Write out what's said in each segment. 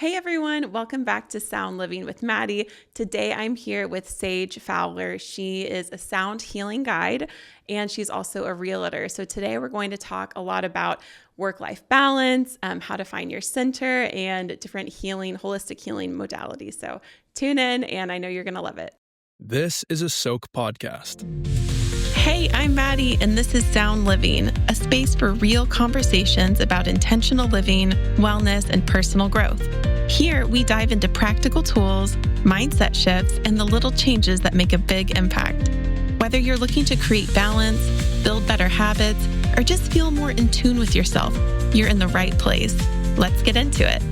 Hey everyone, welcome back to Sound Living with Madi. Today I'm here with Sage Fowler. She is a sound healing guide and she's also a realtor. So today we're going to talk a lot about work-life balance, how to find your center, and different holistic healing modalities. So tune in and I know you're going to love it. This is a Soak podcast. Hey, I'm Madi, and this is Sound Living, a space for real conversations about intentional living, wellness, and personal growth. Here, we dive into practical tools, mindset shifts, and the little changes that make a big impact. Whether you're looking to create balance, build better habits, or just feel more in tune with yourself, you're in the right place. Let's get into it.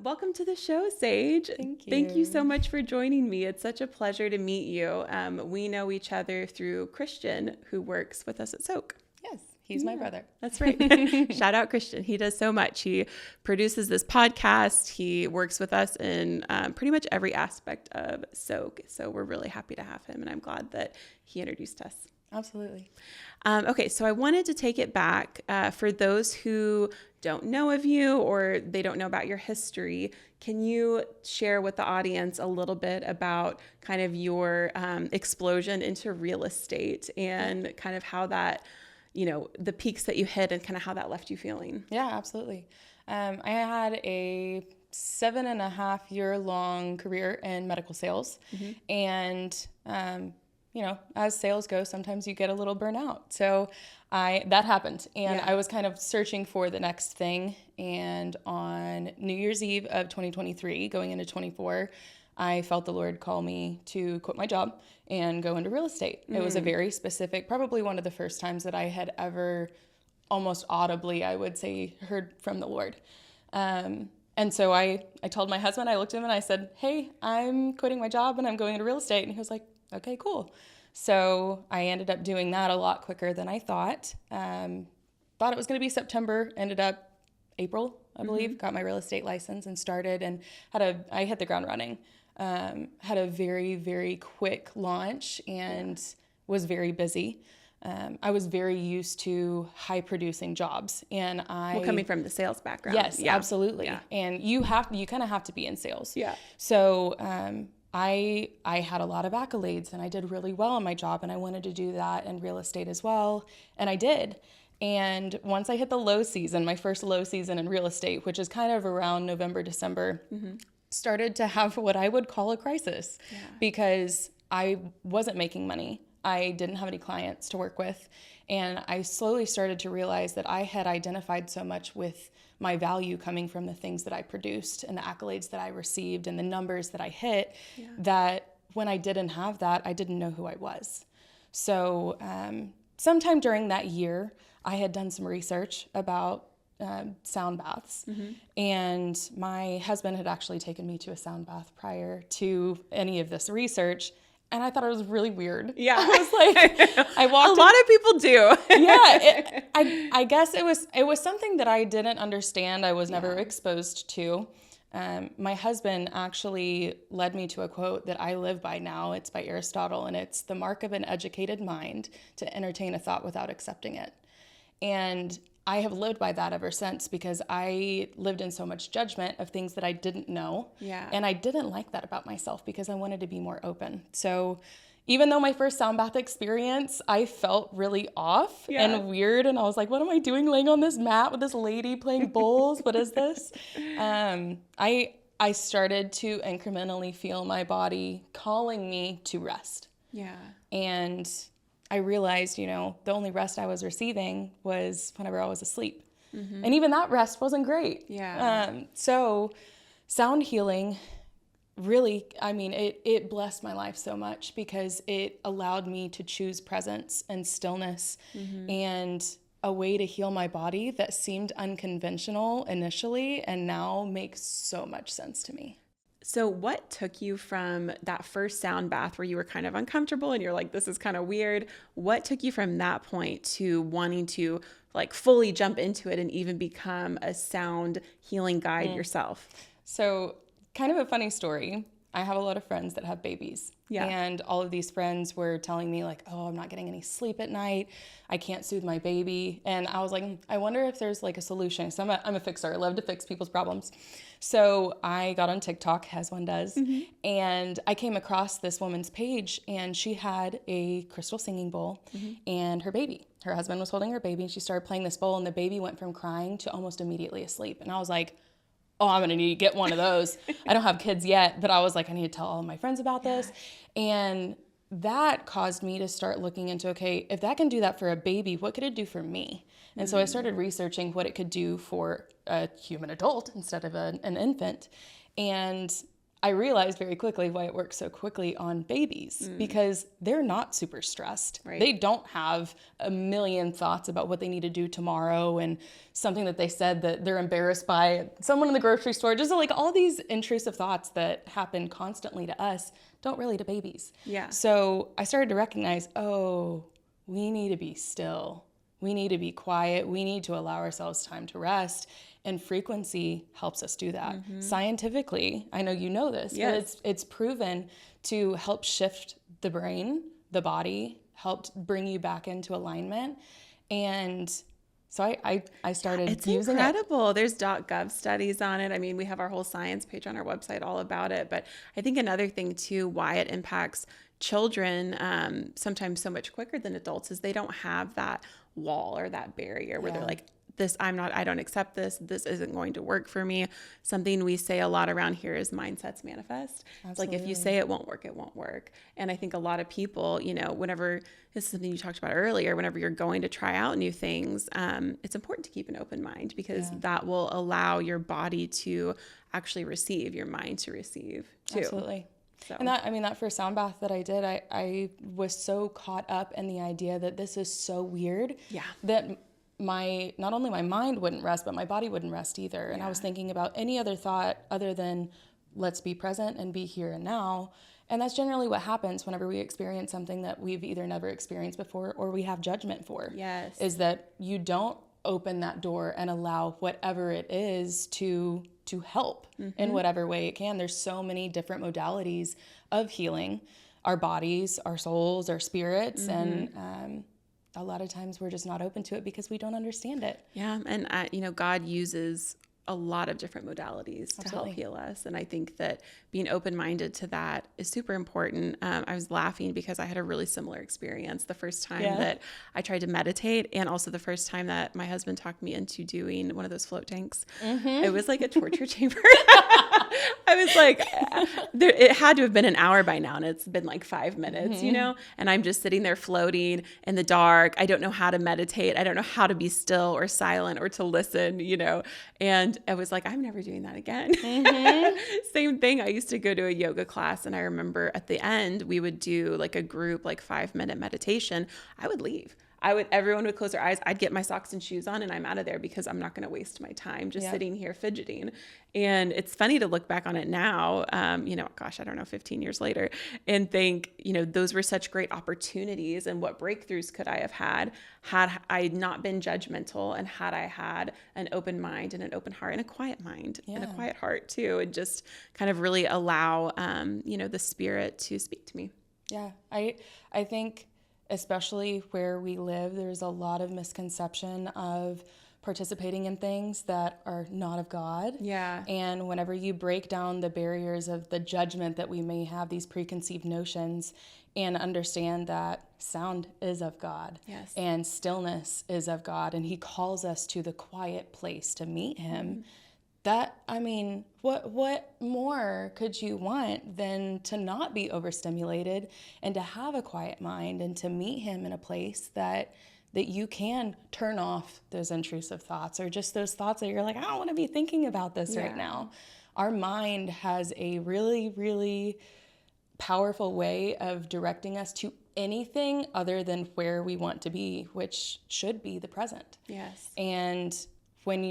Welcome to the show, Sage. Thank you. Thank you so much for joining me. It's such a pleasure to meet you. We know each other through Christian, who works with us at Soak. Yes, he's my brother. That's right. Shout out Christian. He does so much. He produces this podcast. He works with us in pretty much every aspect of Soak. So we're really happy to have him, and I'm glad that he introduced us. Absolutely. Okay, so I wanted to take it back for those who don't know of you or they don't know about your history. Can you share with the audience a little bit about kind of your explosion into real estate and kind of how that, the peaks that you hit and kind of how that left you feeling? Yeah, absolutely. I had a 7.5-year long career in medical sales. And as sales go, sometimes you get a little burnout. So that happened. And I was kind of searching for the next thing. And on New Year's Eve of 2023, going into 24, I felt the Lord call me to quit my job and go into real estate. It was a very specific, probably one of the first times that I had ever almost audibly, I would say, heard from the Lord. And so I told my husband, I looked at him and I said, hey, I'm quitting my job and I'm going into real estate. And he was like, okay, cool. So I ended up doing that a lot quicker than I thought. Thought it was going to be September, ended up April, I believe, got my real estate license and started and I hit the ground running. Had a very, very quick launch and was very busy. I was very used to high producing jobs and coming from the sales background. Yes, absolutely. Yeah. And you kind of have to be in sales. Yeah. So, I had a lot of accolades and I did really well in my job and I wanted to do that in real estate as well. And I did. And once I hit the low season, my first low season in real estate, which is kind of around November, December, started to have what I would call a crisis because I wasn't making money. I didn't have any clients to work with. And I slowly started to realize that I had identified so much with my value coming from the things that I produced and the accolades that I received and the numbers that I hit, that when I didn't have that, I didn't know who I was. So sometime during that year, I had done some research about sound baths. And my husband had actually taken me to a sound bath prior to any of this research. And I thought it was really weird. Yeah. I was like, I walked. A lot of people do. I guess it was something that I didn't understand. I was never exposed to. My husband actually led me to a quote that I live by now. It's by Aristotle, and it's the mark of an educated mind to entertain a thought without accepting it. And I have lived by that ever since because I lived in so much judgment of things that I didn't know. Yeah. And I didn't like that about myself because I wanted to be more open. So even though my first sound bath experience, I felt really off and weird. And I was like, what am I doing laying on this mat with this lady playing bowls? What is this? I started to incrementally feel my body calling me to rest. Yeah. And I realized, the only rest I was receiving was whenever I was asleep. And even that rest wasn't great. Yeah. So sound healing really, it blessed my life so much because it allowed me to choose presence and stillness and a way to heal my body that seemed unconventional initially and now makes so much sense to me. So what took you from that first sound bath where you were kind of uncomfortable and you're like, this is kind of weird? What took you from that point to wanting to like fully jump into it and even become a sound healing guide yourself? So kind of a funny story. I have a lot of friends that have babies. Yeah. And all of these friends were telling me like, oh, I'm not getting any sleep at night. I can't soothe my baby. And I was like, I wonder if there's like a solution. So I'm a fixer. I love to fix people's problems. So I got on TikTok, as one does, and I came across this woman's page, and she had a crystal singing bowl and her baby. Her husband was holding her baby, and she started playing this bowl, and the baby went from crying to almost immediately asleep. And I was like, oh, I'm going to need to get one of those. I don't have kids yet, but I was like, I need to tell all of my friends about this. And that caused me to start looking into, okay, if that can do that for a baby, what could it do for me? And so I started researching what it could do for a human adult instead of an infant. And I realized very quickly why it works so quickly on babies, because they're not super stressed. Right. They don't have a million thoughts about what they need to do tomorrow and something that they said that they're embarrassed by, someone in the grocery store, just like all these intrusive thoughts that happen constantly to us don't really to babies. Yeah. So I started to recognize, oh, we need to be still. We need to be quiet. We need to allow ourselves time to rest. And frequency helps us do that. Scientifically, I know you know this, but it's proven to help shift the brain, the body, helped bring you back into alignment. And so I started using it. It's incredible. There's .gov studies on it. I mean, we have our whole science page on our website all about it. But I think another thing too, why it impacts children sometimes so much quicker than adults is they don't have that wall or that barrier where they're like, I don't accept this. This isn't going to work for me. Something we say a lot around here is mindsets manifest. It's like, if you say it won't work, it won't work. And I think a lot of people, whenever, this is something you talked about earlier, whenever you're going to try out new things, it's important to keep an open mind, because that will allow your body to actually receive, your mind to receive too. Absolutely. So. And that first sound bath that I did, I was so caught up in the idea that this is so weird that not only my mind wouldn't rest, but my body wouldn't rest either. And I was thinking about any other thought other than let's be present and be here and now. And that's generally what happens whenever we experience something that we've either never experienced before or we have judgment for. Yes. Is that you don't open that door and allow whatever it is to help in whatever way it can. There's so many different modalities of healing our bodies, our souls, our spirits, and a lot of times we're just not open to it because we don't understand it. Yeah. And, God uses a lot of different modalities to help heal us. And I think that being open-minded to that is super important. I was laughing because I had a really similar experience the first time that I tried to meditate, and also the first time that my husband talked me into doing one of those float tanks. It was like a torture chamber. I was like, it had to have been an hour by now, and it's been like 5 minutes, and I'm just sitting there floating in the dark. I don't know how to meditate. I don't know how to be still or silent or to listen, and I was like, I'm never doing that again. Same thing. I used to go to a yoga class, and I remember at the end, we would do like a group, like 5-minute meditation. I would leave. Everyone would close their eyes. I'd get my socks and shoes on, and I'm out of there because I'm not going to waste my time just sitting here fidgeting. And it's funny to look back on it now, I don't know, 15 years later, and think, those were such great opportunities, and what breakthroughs could I have had I not been judgmental, and had I had an open mind and an open heart and a quiet mind and a quiet heart too, and just kind of really allow, the spirit to speak to me. Yeah. I think, especially where we live, there's a lot of misconception of participating in things that are not of God. Yeah. And whenever you break down the barriers of the judgment that we may have, these preconceived notions, and understand that sound is of God. Yes. And stillness is of God. And he calls us to the quiet place to meet him. What more could you want than to not be overstimulated and to have a quiet mind and to meet him in a place that you can turn off those intrusive thoughts, or just those thoughts that you're like, I don't want to be thinking about this right now. Our mind has a really, really powerful way of directing us to anything other than where we want to be, which should be the present. Yes. And when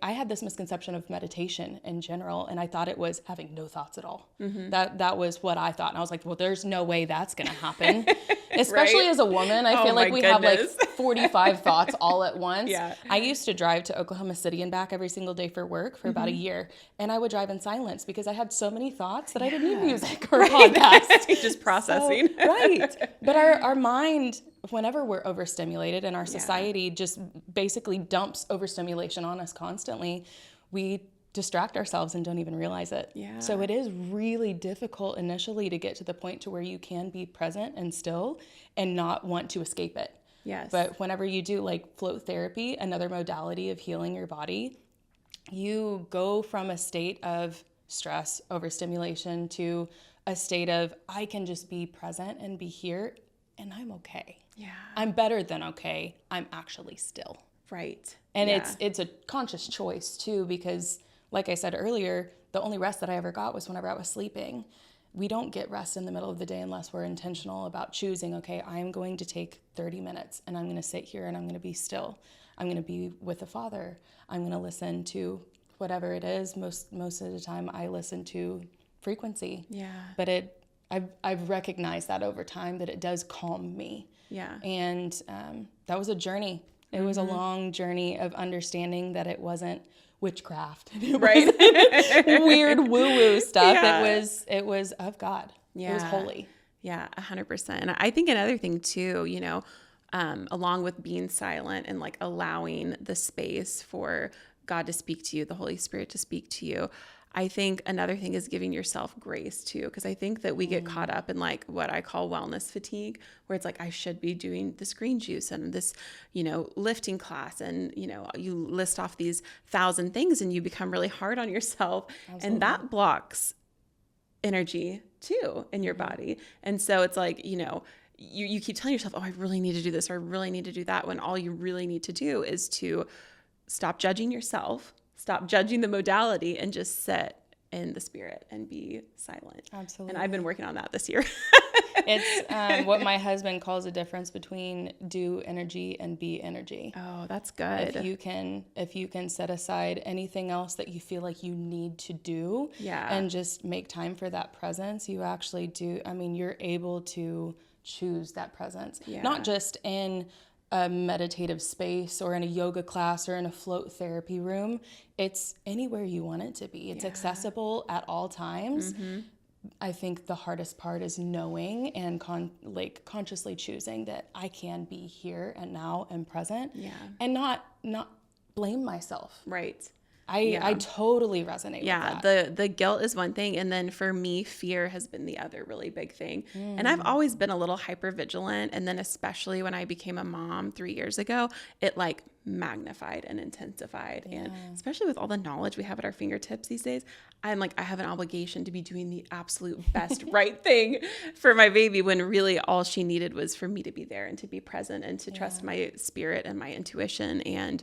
I had this misconception of meditation in general, and I thought it was having no thoughts at all. That was what I thought. And I was like, well, there's no way that's going to happen. Especially Right? as a woman, I Oh feel like my we have like goodness. 45 thoughts all at once. Yeah. I used to drive to Oklahoma City and back every single day for work for about a year. And I would drive in silence because I had so many thoughts that I didn't need music or podcasts. Just processing. So, right. But our mind, whenever we're overstimulated and our society just basically dumps overstimulation on us constantly, we distract ourselves and don't even realize it. Yeah. So it is really difficult initially to get to the point to where you can be present and still and not want to escape it. Yes. But whenever you do like float therapy, another modality of healing your body, you go from a state of stress, overstimulation to a state of I can just be present and be here and I'm okay. Yeah. I'm better than okay. I'm actually still. Right. And Yeah. it's a conscious choice too, because like I said earlier, the only rest that I ever got was whenever I was sleeping. We don't get rest in the middle of the day unless we're intentional about choosing, okay, I'm going to take 30 minutes and I'm going to sit here and I'm going to be still. I'm going to be with the Father. I'm going to listen to whatever it is. Most of the time I listen to frequency. Yeah. But I've recognized that over time that it does calm me. Yeah. And that was a journey. It was a long journey of understanding that it wasn't witchcraft. It Right. wasn't weird woo-woo stuff. Yeah. It was of God. Yeah. It was holy. Yeah, 100%. And I think another thing too, you know, along with being silent and like allowing the space for God to speak to you, the Holy Spirit to speak to you, I think another thing is giving yourself grace too, because I think that we get caught up in like what I call wellness fatigue, where it's like I should be doing this green juice and this, you know, lifting class, and you know, you list off these 1,000 things and you become really hard on yourself. Absolutely. And that blocks energy too in your body. And so it's like, you know, you keep telling yourself, oh, I really need to do this or I really need to do that, when all you really need to do is to stop judging yourself, stop judging the modality, and just sit in the spirit and be silent. Absolutely. And I've been working on that this year. It's what my husband calls a difference between do energy and be energy. Oh, that's good. If you can set aside anything else that you feel like you need to do, Yeah. and just make time for that presence, you actually do. I mean, you're able to choose that presence, Yeah. not just in a meditative space or in a yoga class or in a float therapy room. It's anywhere you want it to be. It's accessible at all times. I think the hardest part is knowing and consciously choosing that I can be here and now and present, and not blame myself. Right. I totally resonate with that. The guilt is one thing. And then for me, fear has been the other really big thing. And I've always been a little hypervigilant. And then especially when I became a mom 3 years ago, it like magnified and intensified. And especially with all the knowledge we have at our fingertips these days, I'm like, I have an obligation to be doing the absolute best right thing for my baby, when really all she needed was for me to be there and to be present and to trust my spirit and my intuition. And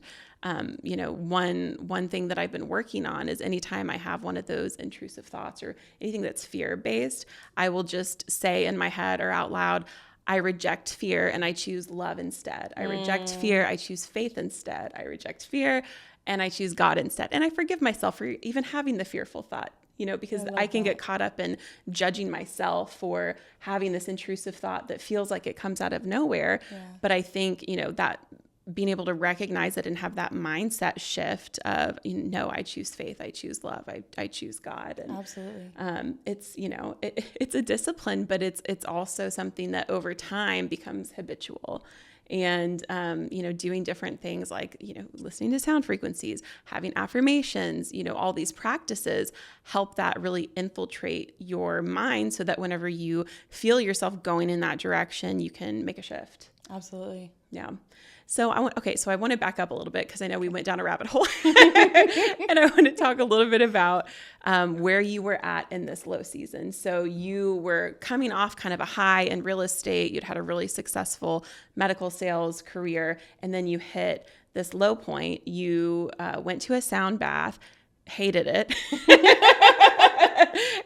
you know, one thing that I've been working on is anytime I have one of those intrusive thoughts or anything that's fear-based, I will just say in my head or out loud, I reject fear and I choose love instead. I reject fear, I choose faith instead. I reject fear and I choose God instead. And I forgive myself for even having the fearful thought, you know, because I can get caught up in judging myself for having this intrusive thought that feels like it comes out of nowhere. But I think, you know, that being able to recognize it and have that mindset shift of, you know, I choose faith, I choose love, I choose God. And Absolutely. it's, you know, it's a discipline, but it's also something that over time becomes habitual. And, you know, doing different things like, you know, listening to sound frequencies, having affirmations, you know, all these practices help that really infiltrate your mind so that whenever you feel yourself going in that direction, you can make a shift. Absolutely. Yeah. So I want to back up a little bit because I know we went down a rabbit hole and I want to talk a little bit about where you were at in this low season. So you were coming off kind of a high in real estate. You'd had a really successful medical sales career, and then you hit this low point. You went to a sound bath, hated it.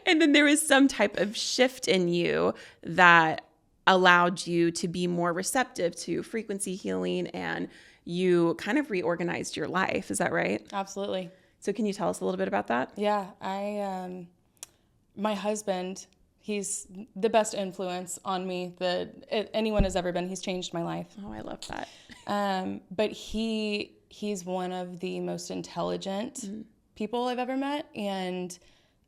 And then there was some type of shift in you that allowed you to be more receptive to frequency healing, and you kind of reorganized your life. Is that right? Absolutely. So can you tell us a little bit about that? Yeah. My husband he's the best influence on me that anyone has ever been. He's changed my life. Oh, I love that. But he's one of the most intelligent people I've ever met, and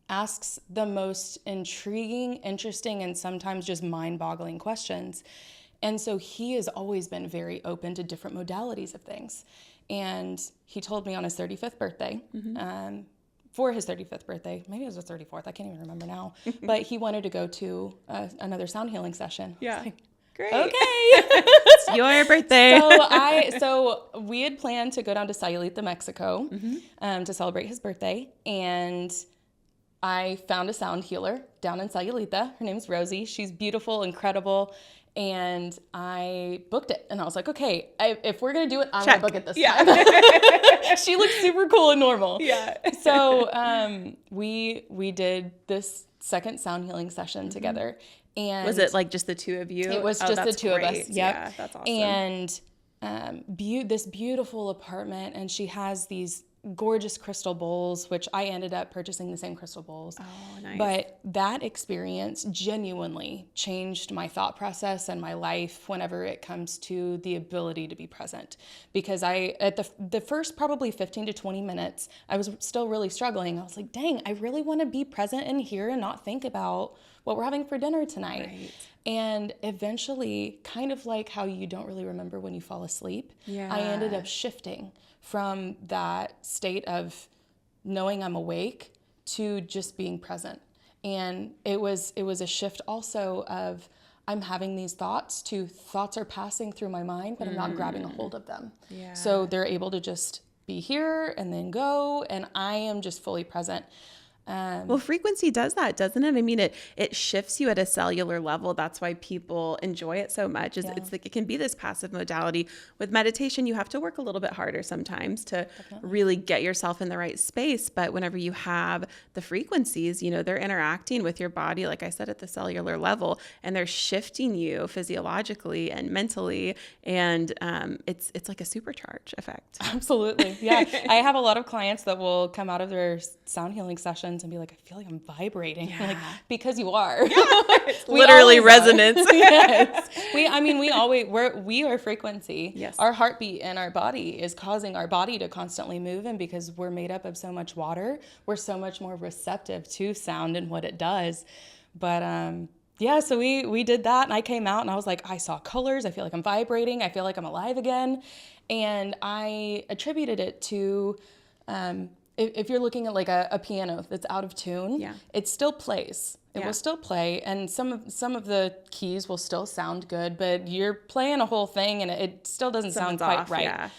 asks the most intriguing, interesting, and sometimes just mind-boggling questions. And so he has always been very open to different modalities of things. And he told me on his 35th birthday, for his 35th birthday, maybe it was his 34th, I can't even remember now, but he wanted to go to another sound healing session. Yeah. Like, great. Okay. It's your birthday. So we had planned to go down to Sayulita, Mexico, to celebrate his birthday. And I found a sound healer down in Sayulita. Her name's Rosie. She's beautiful, incredible. And I booked it. And I was like, okay, if we're going to do it, I'm going to book it this time. She looks super cool and normal. Yeah. So we did this second sound healing session together. And was it like just the two of you? It was just the two of us. Yep. Yeah, that's awesome. And this beautiful apartment, and she has these gorgeous crystal bowls, which I ended up purchasing the same crystal bowls. Oh, nice. But that experience genuinely changed my thought process and my life whenever it comes to the ability to be present. Because at the first probably 15 to 20 minutes, I was still really struggling. I was like, dang, I really want to be present in here and not think about what we're having for dinner tonight. Right. And eventually, kind of like how you don't really remember when you fall asleep, I ended up shifting from that state of knowing I'm awake to just being present. And it was a shift also of I'm having these thoughts to thoughts are passing through my mind, but I'm not grabbing a hold of them. Yeah. So they're able to just be here and then go, and I am just fully present. Well, frequency does that, doesn't it? I mean, it shifts you at a cellular level. That's why people enjoy it so much. It's like it can be this passive modality. With meditation, you have to work a little bit harder sometimes to really get yourself in the right space. But whenever you have the frequencies, they're interacting with your body, like I said, at the cellular level, and they're shifting you physiologically and mentally. And it's like a supercharge effect. Absolutely. Yeah. I have a lot of clients that will come out of their sound healing sessions and be like, I feel like I'm vibrating. Yeah. Like, because you are. Yeah. It's literally resonance. Yes. We are frequency. Yes. Our heartbeat in our body is causing our body to constantly move, and because we're made up of so much water, we're so much more receptive to sound and what it does. But so we did that, and I came out and I was like, I saw colors. I feel like I'm vibrating. I feel like I'm alive again. And I attributed it to if you're looking at like a piano that's out of tune, it still plays. It will still play, and some of the keys will still sound good, but you're playing a whole thing and it still doesn't sound quite right. Yeah.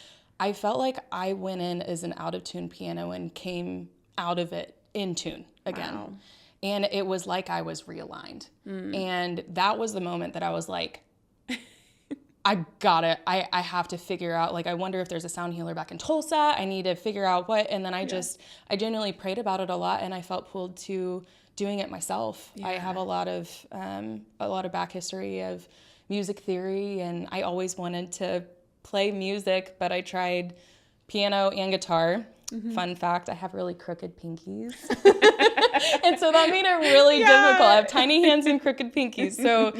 I felt like I went in as an out of tune piano and came out of it in tune again. Wow. And it was like I was realigned. And that was the moment that I was like, I got it. I have to figure out, like, I wonder if there's a sound healer back in Tulsa. I need to figure out what. And then I genuinely prayed about it a lot, and I felt pulled to doing it myself. Yeah. I have a lot of back history of music theory, and I always wanted to play music, but I tried piano and guitar. Fun fact, I have really crooked pinkies. And so that made it really difficult. I have tiny hands and crooked pinkies. So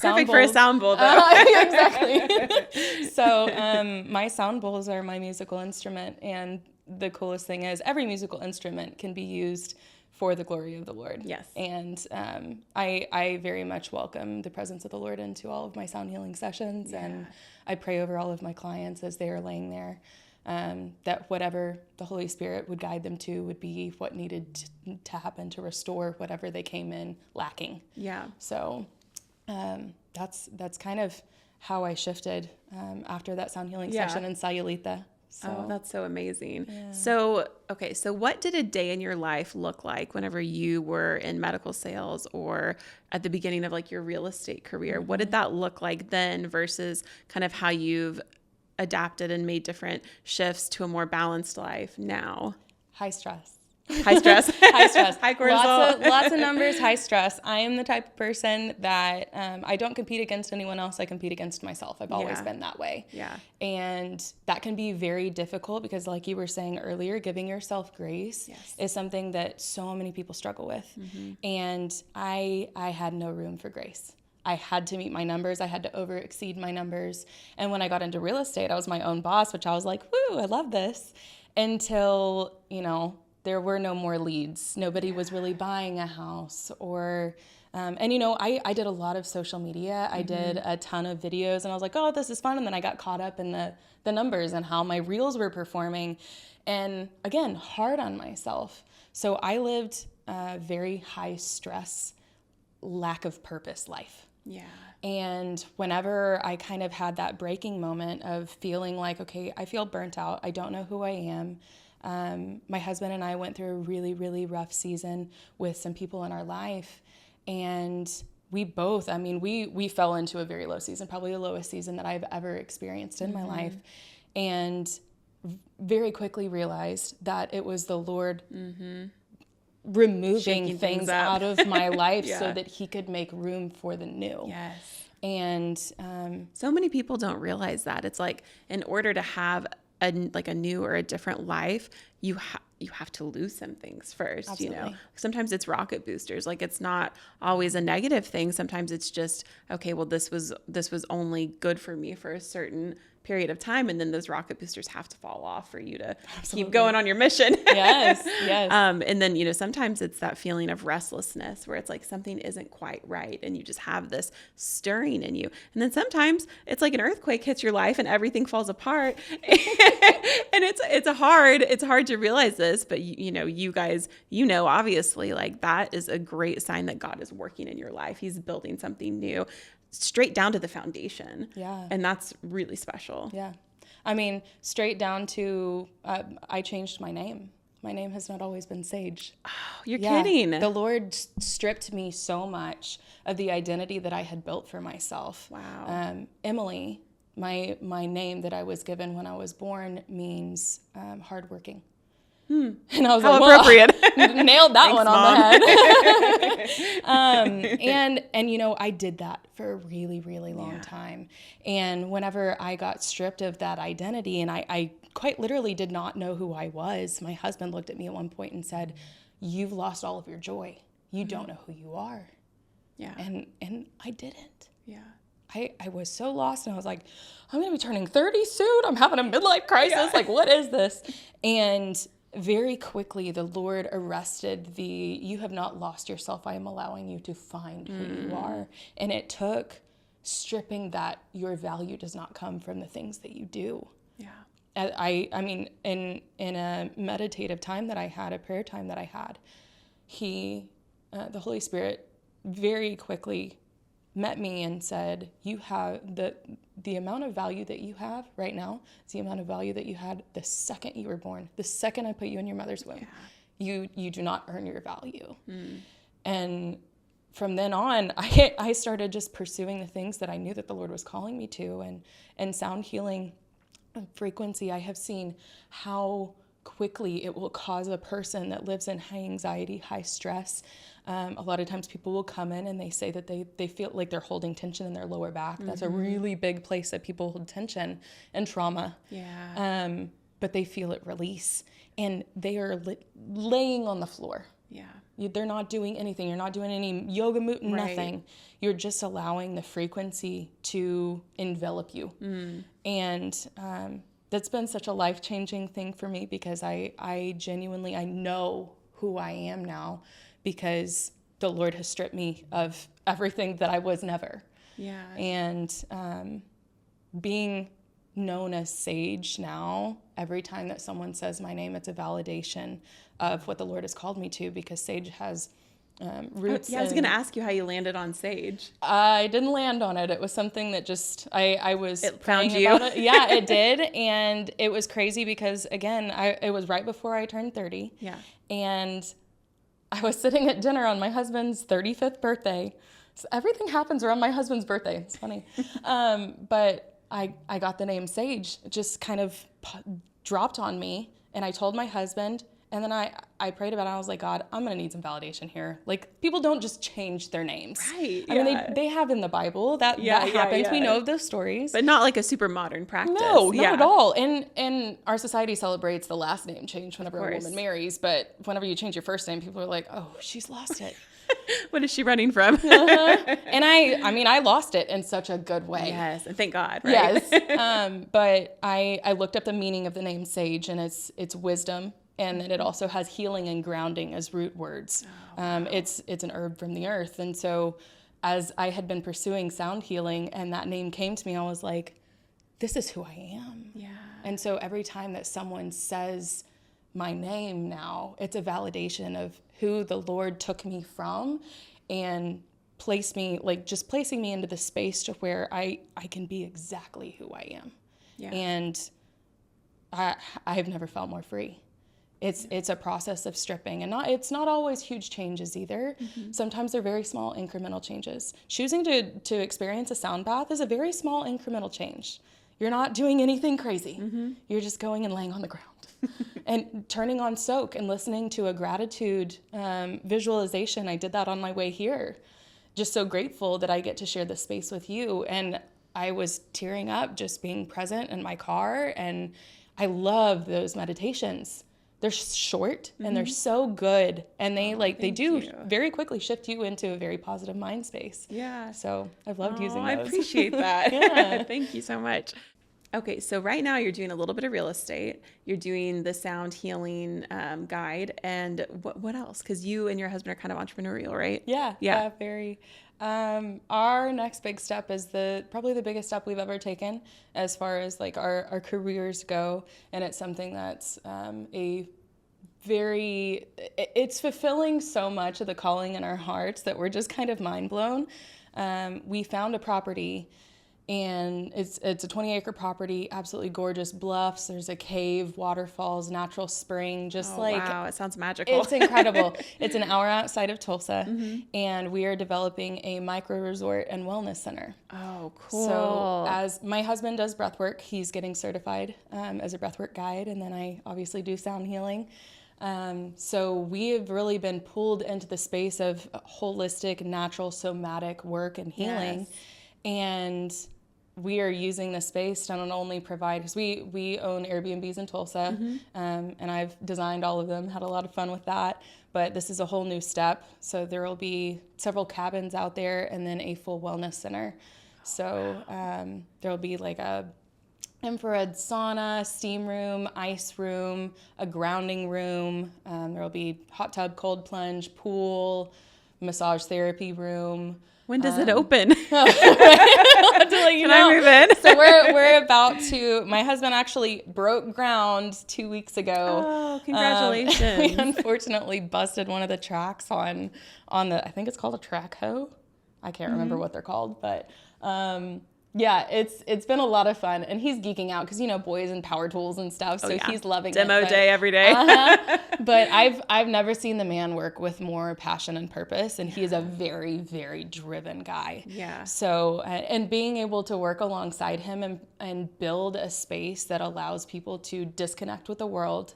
perfect for a sound bowl, though. Exactly. So my sound bowls are my musical instrument. And the coolest thing is every musical instrument can be used for the glory of the Lord. Yes. And I very much welcome the presence of the Lord into all of my sound healing sessions. And I pray over all of my clients as they are laying there. That whatever the Holy Spirit would guide them to would be what needed to happen to restore whatever they came in lacking. Yeah. So that's kind of how I shifted after that sound healing session in Sayulita. So. Oh, that's so amazing. Yeah. So what did a day in your life look like whenever you were in medical sales or at the beginning of like your real estate career? What did that look like then versus kind of how you've adapted and made different shifts to a more balanced life now? High stress. High stress. High stress. High cortisol. Lots of numbers, high stress. I am the type of person that I don't compete against anyone else. I compete against myself. I've always been that way. Yeah. And that can be very difficult because, like you were saying earlier, giving yourself grace is something that so many people struggle with. And I had no room for grace. I had to meet my numbers. I had to over exceed my numbers. And when I got into real estate, I was my own boss, which I was like, woo, I love this. Until, there were no more leads. Nobody was really buying a house or, and I did a lot of social media. I did a ton of videos and I was like, oh, this is fun. And then I got caught up in the numbers and how my reels were performing. And again, hard on myself. So I lived a very high stress, lack of purpose life. Yeah. And whenever I kind of had that breaking moment of feeling like, okay, I feel burnt out. I don't know who I am. My husband and I went through a really, really rough season with some people in our life. And we both, we fell into a very low season, probably the lowest season that I've ever experienced in my life. And very quickly realized that it was the Lord removing things out of my life so that he could make room for the new. Yes. And so many people don't realize that. It's like, in order to have a new or a different life, you have to lose some things first. Absolutely. Sometimes it's rocket boosters. Like, it's not always a negative thing. Sometimes it's just, okay, well, this was only good for me for a certain period of time, and then those rocket boosters have to fall off for you to keep going on your mission. Yes. And then, sometimes it's that feeling of restlessness where it's like something isn't quite right and you just have this stirring in you. And then sometimes it's like an earthquake hits your life and everything falls apart. And it's hard to realize this, but you guys, obviously, like, that is a great sign that God is working in your life. He's building something new, straight down to the foundation. Yeah. And that's really special. Yeah. Straight down to, I changed my name. My name has not always been Sage. Oh, you're kidding. The Lord stripped me so much of the identity that I had built for myself. Wow. Emily, my name that I was given when I was born means hardworking. And I was How like, appropriate. Well, nailed that Thanks, one Mom. on the head. And I did that for a really, really long time. And whenever I got stripped of that identity, and I quite literally did not know who I was, my husband looked at me at one point and said, "You've lost all of your joy. You don't know who you are." Yeah. And I didn't. Yeah. I was so lost, and I was like, I'm going to be turning 30 soon. I'm having a midlife crisis. Yeah. Like, what is this? And very quickly, the Lord arrested you have not lost yourself. I am allowing you to find who you are. And it took stripping that your value does not come from the things that you do. Yeah. In a meditative time that I had, a prayer time that I had, the Holy Spirit very quickly met me and said, you have the amount of value that you have right now is the amount of value that you had the second you were born. The second I put you in your mother's womb, you do not earn your value. And from then on, I started just pursuing the things that I knew that the Lord was calling me to, and sound healing and frequency. I have seen how quickly it will cause a person that lives in high anxiety, high stress. A lot of times people will come in and they say that they feel like they're holding tension in their lower back. That's a really big place that people hold tension and trauma. Yeah. But they feel it release, and they are laying on the floor. Yeah. They're not doing anything. You're not doing any yoga, nothing. You're just allowing the frequency to envelop you. And that's been such a life-changing thing for me, because I genuinely, I know who I am now, because the Lord has stripped me of everything that I was never. Yeah. And being known as Sage now, every time that someone says my name, it's a validation of what the Lord has called me to, because Sage has roots. Yeah, I was going to ask you how you landed on Sage. I didn't land on it. It was something that just, I was It found praying you. about it. Yeah, it did. And it was crazy because, again, it was right before I turned 30. Yeah. And I was sitting at dinner on my husband's 35th birthday. So everything happens around my husband's birthday. It's funny. But I got the name Sage. It just kind of dropped on me. And I told my husband, And then I prayed about it. I was like, God, I'm going to need some validation here. Like, people don't just change their names. Right. I mean, they have in the Bible that happens. We know of those stories. But not like a super modern practice. No, not at all. And our society celebrates the last name change whenever a woman marries. But whenever you change your first name, people are like, oh, she's lost it. What is she running from? And I lost it in such a good way. Yes, and thank God, right? Yes. But I looked up the meaning of the name Sage, and it's wisdom, and then it also has healing and grounding as root words. Oh, wow. It's an herb from the earth, and so as I had been pursuing sound healing, and that name came to me, I was like, this is who I am. Yeah. And so every time that someone says my name now, it's a validation of who the Lord took me from and placing me into the space to where I can be exactly who I am. Yeah. And I have never felt more free. It's a process of stripping, and it's not always huge changes either. Mm-hmm. Sometimes they're very small incremental changes. Choosing to experience a sound bath is a very small incremental change. You're not doing anything crazy. Mm-hmm. You're just going and laying on the ground and turning on soak and listening to a gratitude visualization. I did that on my way here. Just so grateful that I get to share this space with you. And I was tearing up just being present in my car. And I love those meditations. They're short and they're so good. And they do very quickly shift you into a very positive mind space. Yeah. So I've loved using those. I appreciate that. Yeah. Thank you so much. Okay, so right now you're doing a little bit of real estate. You're doing the sound healing guide. And what else? Because you and your husband are kind of entrepreneurial, right? Yeah, very. Our next big step is probably the biggest step we've ever taken as far as like our careers go. And it's something that's it's fulfilling so much of the calling in our hearts that we're just kind of mind blown. We found a property, and it's a 20-acre property, absolutely gorgeous bluffs. There's a cave, waterfalls, natural spring, wow, it sounds magical. It's incredible. It's an hour outside of Tulsa, and we are developing a micro resort and wellness center. Oh, cool. So as my husband does breath work, he's getting certified as a breathwork guide, and then I obviously do sound healing. So we have really been pulled into the space of holistic, natural, somatic work and healing. Yes. And we are using the space to not only provide, because we own Airbnbs in Tulsa, and I've designed all of them, had a lot of fun with that, but this is a whole new step. So there will be several cabins out there and then a full wellness center. So there will be like a infrared sauna, steam room, ice room, a grounding room. There will be hot tub, cold plunge, pool, massage therapy room. When does it open? I'll have to let you know. I move in? So we're about to. My husband actually broke ground 2 weeks ago. Oh, congratulations! We unfortunately busted one of the tracks on the. I think it's called a track hoe. I can't remember what they're called, but. Yeah, it's been a lot of fun, and he's geeking out because boys and power tools and stuff, so he's loving Demo it. day every day. But I've never seen the man work with more passion and purpose, and he is a very, very driven guy. Yeah. So and being able to work alongside him and build a space that allows people to disconnect with the world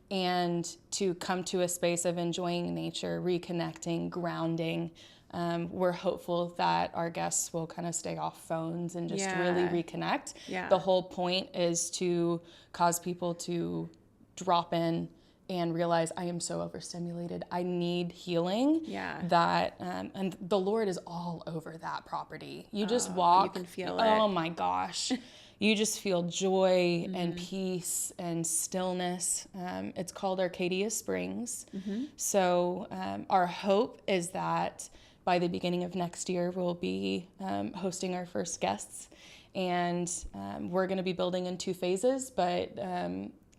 and to come to a space of enjoying nature, reconnecting, grounding. We're hopeful that our guests will kind of stay off phones and just really reconnect. Yeah. The whole point is to cause people to drop in and realize I am so overstimulated. I need healing. Yeah. That and the Lord is all over that property. You just walk. You can feel it. Oh my gosh. You just feel joy and peace and stillness. It's called Arcadia Springs. So our hope is that by the beginning of next year, we'll be hosting our first guests, and we're going to be building in 2 phases, but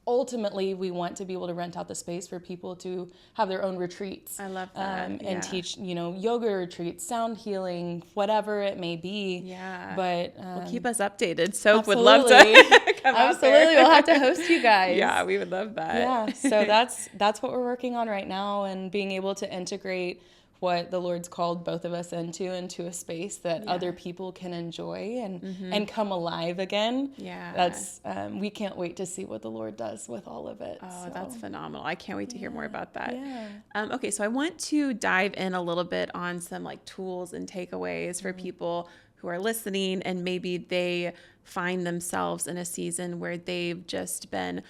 ultimately we want to be able to rent out the space for people to have their own retreats. I love that. And teach, yoga retreats, sound healing, whatever it may be. Yeah. But well, keep us updated. Soap would love to come out there. Absolutely. We'll have to host you guys. Yeah, we would love that. Yeah. So that's what we're working on right now, and being able to integrate what the Lord's called both of us into a space that other people can enjoy and come alive again. Yeah. That's, we can't wait to see what the Lord does with all of it. Oh, that's phenomenal. I can't wait to hear more about that. Yeah. Okay. So I want to dive in a little bit on some like tools and takeaways for people who are listening, and maybe they find themselves in a season where they've just been,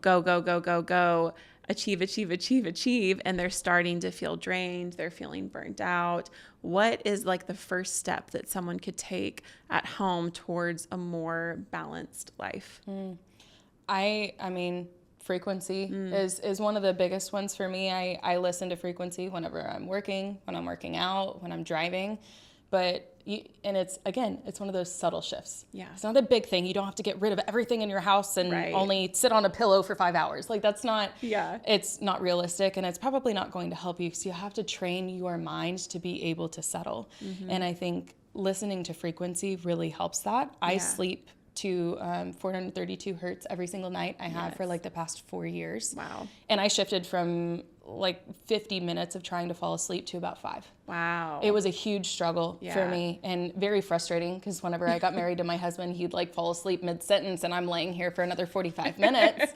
go, achieve, and they're starting to feel drained. They're feeling burnt out. What is like the first step that someone could take at home towards a more balanced life? I mean, frequency is one of the biggest ones for me. I listen to frequency whenever I'm working, when I'm working out, when I'm driving. And it's one of those subtle shifts. Yeah. It's not a big thing. You don't have to get rid of everything in your house and only sit on a pillow for 5 hours. Like that's not, it's not realistic, and it's probably not going to help you, because you have to train your mind to be able to settle. And I think listening to frequency really helps that. I sleep to 432 hertz every single night. I have for like the past 4 years. Wow. And I shifted from like 50 minutes of trying to fall asleep to about 5. Wow. It was a huge struggle for me, and very frustrating, because whenever I got married to my husband, he'd like fall asleep mid-sentence and I'm laying here for another 45 minutes.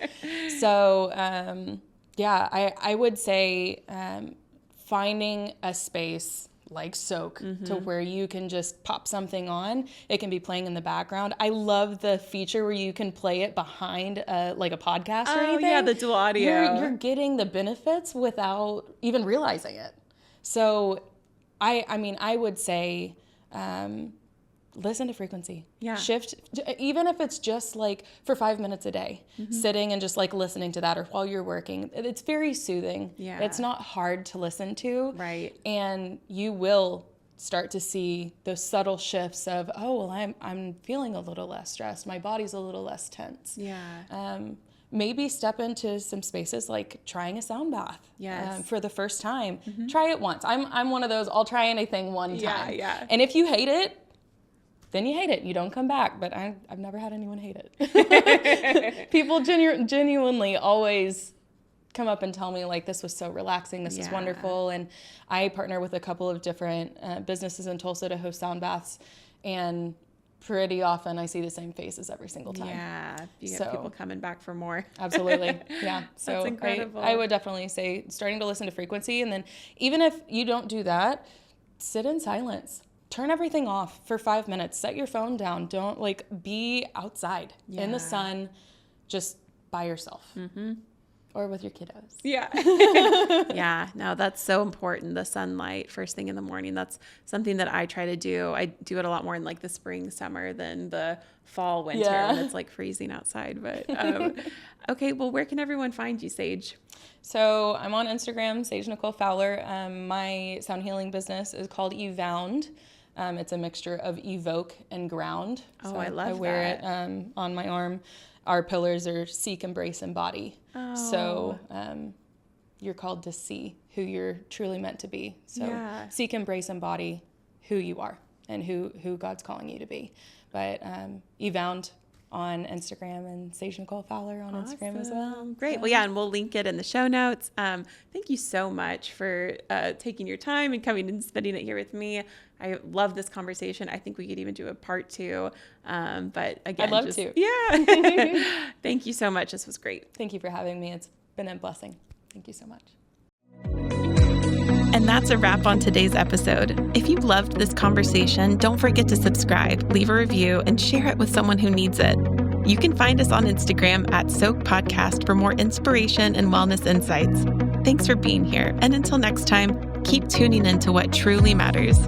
So I would say finding a space like Soak to where you can just pop something on. It can be playing in the background. I love the feature where you can play it behind like a podcast or anything. Oh yeah, the dual audio. You're getting the benefits without even realizing it. So I would say listen to frequency. Yeah. Shift, even if it's just like for 5 minutes a day, sitting and just like listening to that, or while you're working. It's very soothing. Yeah. It's not hard to listen to. Right. And you will start to see those subtle shifts of, oh, well, I'm feeling a little less stressed. My body's a little less tense. Yeah. Maybe step into some spaces like trying a sound bath. Yes. For the first time. Try it once. I'm one of those, I'll try anything one time. Yeah. And if you hate it, then you hate it. You don't come back. But I've never had anyone hate it. People genuinely always come up and tell me, like, this was so relaxing. This was wonderful. And I partner with a couple of different businesses in Tulsa to host sound baths. And pretty often I see the same faces every single time. Yeah. You get people coming back for more. Absolutely. Yeah. So that's incredible. I would definitely say starting to listen to frequency. And then even if you don't do that, sit in silence. Turn everything off for 5 minutes. Set your phone down. Don't be outside in the sun, just by yourself or with your kiddos. Yeah. Yeah. No, that's so important. The sunlight first thing in the morning. That's something that I try to do. I do it a lot more in like the spring, summer than the fall, winter when it's like freezing outside. But okay. Well, where can everyone find you, Sage? So I'm on Instagram, Sage Nicole Fowler. My sound healing business is called Evound. It's a mixture of evoke and ground. Oh, so I love that. I wear it on my arm. Our pillars are seek, embrace, embody. Oh. So you're called to see who you're truly meant to be. So seek, embrace, embody who you are and who God's calling you to be. But Evound on Instagram and Sage Nicole Fowler on Instagram as well. Great. Well, yeah, and we'll link it in the show notes. Thank you so much for taking your time and coming and spending it here with me. I love this conversation. I think we could even do a part 2. But again, I'd love to. Yeah. Thank you so much. This was great. Thank you for having me. It's been a blessing. Thank you so much. And that's a wrap on today's episode. If you loved this conversation, don't forget to subscribe, leave a review, and share it with someone who needs it. You can find us on Instagram at Soak Podcast for more inspiration and wellness insights. Thanks for being here. And until next time, keep tuning into what truly matters.